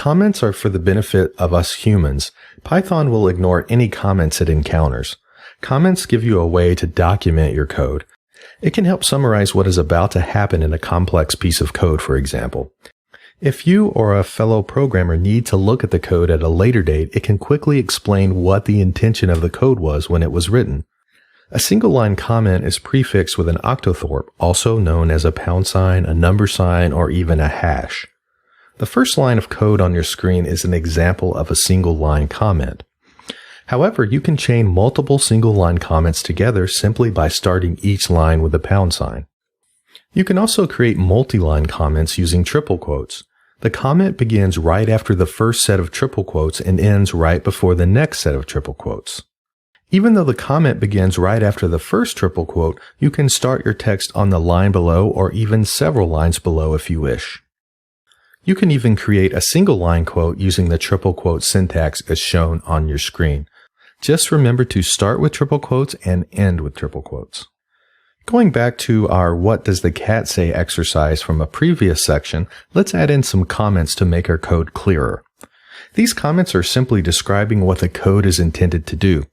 comments are for the benefit of us humans. Python will ignore any comments it encounters. Comments give you a way to document your code. It can help summarize what is about to happen in a complex piece of code, for example. If you or a fellow programmer need to look at the code at a later date, it can quickly explain what the intention of the code was when it was written. A single-line comment is prefixed with an octothorpe, also known as a pound sign, a number sign, or even a hash. The first line of code on your screen is an example of a single-line comment. However, you can chain multiple single-line comments together simply by starting each line with a pound sign. You can also create multi-line comments using triple quotes. The comment begins right after the first set of triple quotes and ends right before the next set of triple quotes. Even though the comment begins right after the first triple quote, you can start your text on the line below or even several lines below if you wish. You can even create a single line quote using the triple quote syntax as shown on your screen. Just remember to start with triple quotes and end with triple quotes. Going back to our What Does the Cat Say exercise from a previous section, let's add in some comments to make our code clearer. These comments are simply describing what the code is intended to do.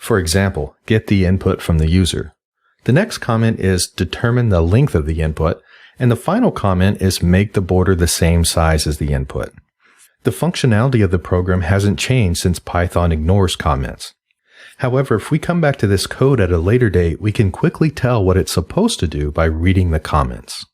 For example, get the input from the user. The next comment is determine the length of the input, and the final comment is make the border the same size as the input. The functionality of the program hasn't changed since Python ignores comments. However, if we come back to this code at a later date, we can quickly tell what it's supposed to do by reading the comments.